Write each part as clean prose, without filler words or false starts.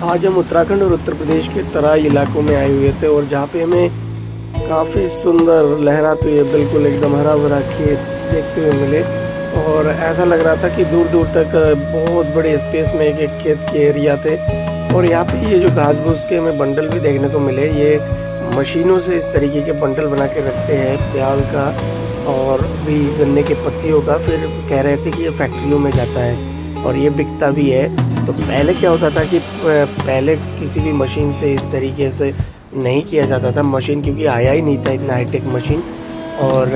आज हम उत्तराखंड और उत्तर प्रदेश के तराई इलाकों में आए हुए थे और जहाँ पे हमें काफ़ी सुंदर लहराते हुए बिल्कुल एकदम हरा भरा खेत देखते हुए मिले। और ऐसा लग रहा था कि दूर दूर तक बहुत बड़े स्पेस में एक एक खेत के एरिया थे। और यहाँ पे ये जो घास फूस के हमें बंडल भी देखने को मिले, ये मशीनों से इस तरीके के बंडल बना के रखते हैं प्याज का और भी गन्ने के पत्तियों का। फिर कह रहे थे कि ये फैक्ट्रियों में जाता है और ये बिकता भी है। तो पहले क्या होता था कि पहले किसी भी मशीन से इस तरीके से नहीं किया जाता था, मशीन क्योंकि आया ही नहीं था इतना हाईटेक मशीन। और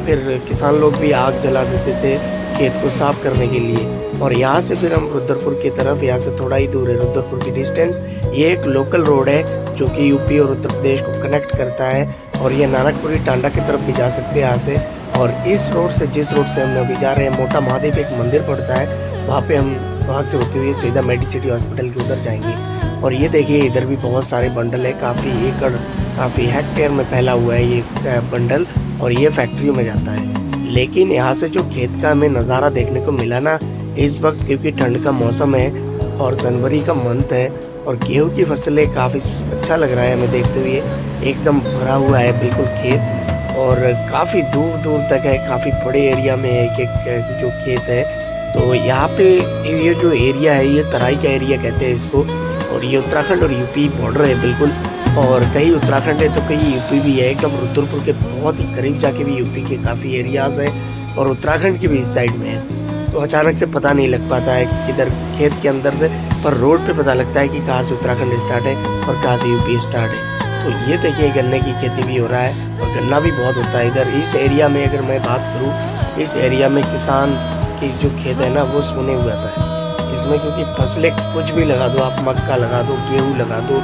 फिर किसान लोग भी आग जला देते थे खेत को साफ करने के लिए। और यहाँ से फिर हम रुद्रपुर की तरफ, यहाँ से थोड़ा ही दूर है रुद्रपुर की डिस्टेंस। ये एक लोकल रोड है जो कि यूपी और उत्तर प्रदेश को कनेक्ट करता है और ये नानकपुरी टांडा की तरफ भी जा सकते हैं यहाँ से। और इस रोड से, जिस रोड से हम अभी जा रहे हैं, मोटा महादेव एक मंदिर पड़ता है, वहाँ पे हम वहाँ से होते हुए सीधा मेडिसिटी हॉस्पिटल के उधर जाएंगे। और ये देखिए इधर भी बहुत सारे बंडल है, काफ़ी एकड़, काफ़ी हेक्टेयर में फैला हुआ है ये बंडल और ये फैक्ट्रियों में जाता है। लेकिन यहाँ से जो खेत का हमें नज़ारा देखने को मिला ना इस वक्त, क्योंकि ठंड का मौसम है और जनवरी का मंथ है और गेहूँ की फसलें काफ़ी अच्छा लग रहा है हमें देखते हुए। एकदम भरा हुआ है बिल्कुल खेत और काफ़ी दूर दूर तक है, काफ़ी बड़े एरिया में एक एक जो खेत है। तो यहाँ पे ये जो एरिया है ये तराई का एरिया कहते हैं इसको। और ये उत्तराखंड और यूपी बॉर्डर है बिल्कुल। और कहीं उत्तराखंड है तो कहीं यूपी भी है, एकदम रुद्रपुर के बहुत ही करीब जाके भी यूपी के काफ़ी एरियाज हैं और उत्तराखंड की भी इस साइड में है। तो अचानक से पता नहीं लग पाता है किधर खेत के अंदर से, पर रोड पे पता लगता है कि कहाँ से उत्तराखंड स्टार्ट है और कहाँ से यूपी स्टार्ट है। तो ये देखिए गन्ने की खेती भी हो रहा है और गन्ना भी बहुत होता है इधर इस एरिया में। अगर मैं बात करूँ, इस एरिया में किसान की जो खेत है ना वो सोने हुआ था इसमें, क्योंकि फसलें कुछ भी लगा दो, आप मक्का लगा दो, गेहूँ लगा दो,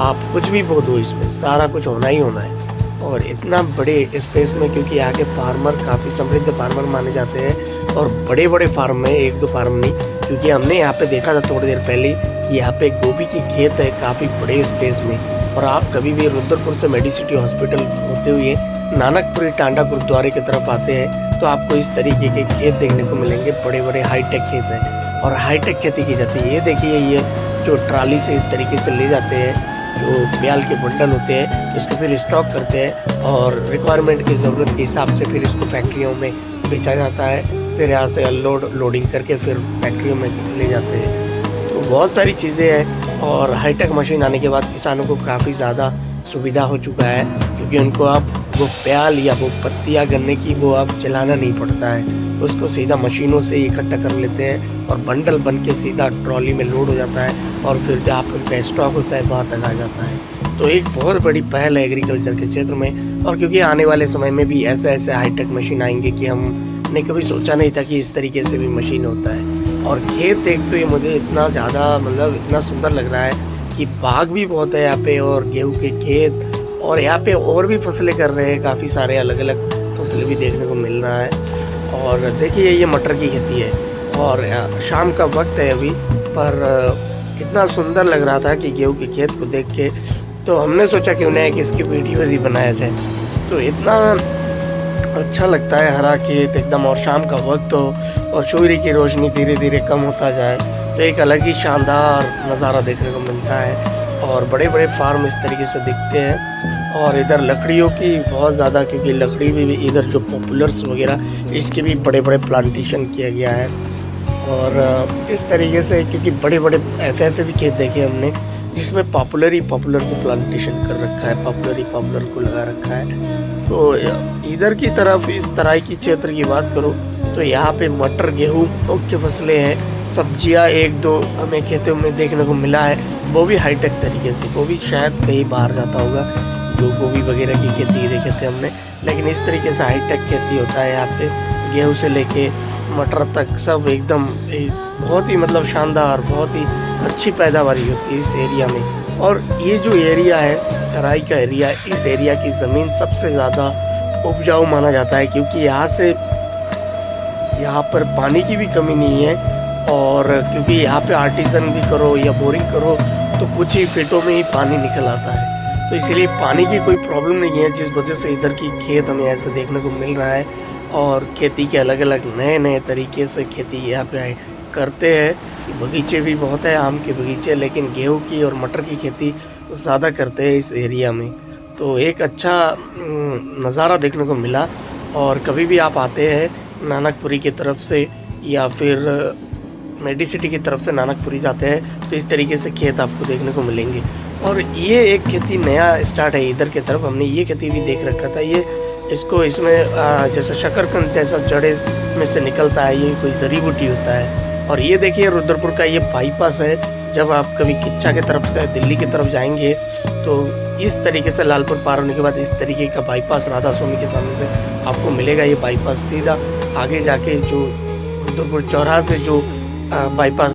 आप कुछ भी बो दो, इसमें सारा कुछ होना ही होना है। और इतना बड़े स्पेस में, क्योंकि यहाँ के फार्मर काफ़ी समृद्ध फार्मर माने जाते हैं और बड़े बड़े फार्म में, एक दो फार्म नहीं, क्योंकि हमने यहाँ पे देखा था थोड़ी देर पहले कि यहाँ पे गोभी की खेत है काफ़ी बड़े स्पेस में। और आप कभी भी रुद्रपुर से मेडिसिटी हॉस्पिटल होते हुए नानकपुरी टांडा गुरुद्वारे की तरफ आते हैं तो आपको इस तरीके के खेत देखने को मिलेंगे, बड़े बड़े हाईटेक खेत हैं और हाईटेक खेती की जाती है। ये देखिए ये जो ट्राली से इस तरीके से ले जाते हैं, जो ब्याल के बंडल होते हैं, इसको फिर स्टॉक करते हैं और रिक्वायरमेंट की ज़रूरत के हिसाब से फिर इसको फैक्ट्रियों में बेचा जाता है। फिर यहाँ से लोडिंग करके फिर फैक्ट्रियों में ले जाते हैं। तो बहुत सारी चीज़ें हैं और हाईटेक मशीन आने के बाद किसानों को काफ़ी ज़्यादा सुविधा हो चुका है, क्योंकि उनको अब वो प्याल या वो पत्तियाँ गन्ने की वो अब जलाना नहीं पड़ता है, उसको सीधा मशीनों से इकट्ठा कर लेते हैं और बंडल बन के सीधा ट्रॉली में लोड हो जाता है और फिर जहाँ पर उनका स्टॉक होता है वहाँ तक आ जाता है। तो एक बहुत बड़ी पहल है एग्रीकल्चर के क्षेत्र में। और क्योंकि आने वाले समय में भी ऐसे ऐसे हाईटेक मशीन आएंगे कि हमने कभी सोचा नहीं था कि इस तरीके से भी मशीन होता है। और खेत देख तो ये मुझे इतना ज़्यादा, मतलब इतना सुंदर लग रहा है कि बाग भी बहुत है यहाँ पे और गेहूँ के खेत, और यहाँ पे और भी फसलें कर रहे हैं, काफ़ी सारे अलग अलग फसलें भी देखने को मिल रहा है। और देखिए ये मटर की खेती है और शाम का वक्त है अभी, पर इतना सुंदर लग रहा था कि गेहूँ के खेत को देख के, तो हमने सोचा कि उन्हें एक इसकी वीडियोज़ ही बनाए थे। तो इतना अच्छा लगता है हरा खेत एकदम, और शाम का वक्त हो और सूर्य की रोशनी धीरे धीरे कम होता जाए तो एक अलग ही शानदार नज़ारा देखने को मिलता है। और बड़े बड़े फार्म इस तरीके से दिखते हैं और इधर लकड़ियों की बहुत ज़्यादा, क्योंकि लकड़ी भी इधर जो पॉपुलर्स वगैरह इसके भी बड़े बड़े प्लांटेशन किया गया है। और इस तरीके से, क्योंकि बड़े बड़े ऐसे ऐसे भी खेत देखे हमने जिसमें पॉपुलर ही पॉपुलर को प्लांटेशन कर रखा है, पॉपुलर ही पॉपुलर को लगा रखा है। तो इधर की तरफ इस तराई की क्षेत्र की बात करूँ तो यहाँ पे मटर, गेहूँ मुख्य फसलें हैं। सब्जियाँ एक दो हमें खेतों में देखने को मिला है, वो भी हाईटेक तरीके से, वो भी शायद कहीं बाहर जाता होगा, जो गोभी वगैरह की खेती देखे थे हमने। लेकिन इस तरीके से हाईटेक खेती होता है यहाँ पे, गेहूँ से लेके मटर तक सब एकदम बहुत ही मतलब शानदार, बहुत ही अच्छी पैदावार होती है इस एरिया में। और ये जो एरिया है तराई का एरिया, इस एरिया की ज़मीन सबसे ज़्यादा उपजाऊ माना जाता है, क्योंकि यहाँ पर पानी की भी कमी नहीं है। और क्योंकि यहाँ पे आर्टिजन भी करो या बोरिंग करो तो कुछ ही फीटों में ही पानी निकल आता है, तो इसीलिए पानी की कोई प्रॉब्लम नहीं है, जिस वजह से इधर की खेत हमें ऐसे देखने को मिल रहा है। और खेती के अलग अलग नए नए तरीके से खेती यहाँ पे करते हैं बगीचे भी बहुत है, आम के बगीचे, लेकिन गेहूँ की और मटर की खेती ज़्यादा करते हैं इस एरिया में। तो एक अच्छा नज़ारा देखने को मिला। और कभी भी आप आते हैं नानकपुरी की तरफ से या फिर मेडिसिटी की तरफ से नानकपुरी जाते हैं, तो इस तरीके से खेत आपको देखने को मिलेंगे। और ये एक खेती नया स्टार्ट है इधर की तरफ, हमने ये खेती भी देख रखा था। ये इसको इसमें जैसे शकरकंद जैसा जड़े में से निकलता है, ये कोई जड़ी बूटी होता है। और ये देखिए रुद्रपुर का ये बाईपास है। जब आप कभी किच्चा की तरफ से दिल्ली की तरफ जाएंगे तो इस तरीके से लालपुर पार होने के बाद इस तरीके का बाईपास राधा स्वामी के सामने से आपको मिलेगा। ये बाईपास सीधा आगे जाके जो रुद्रपुर चौराहा से जो बाईपास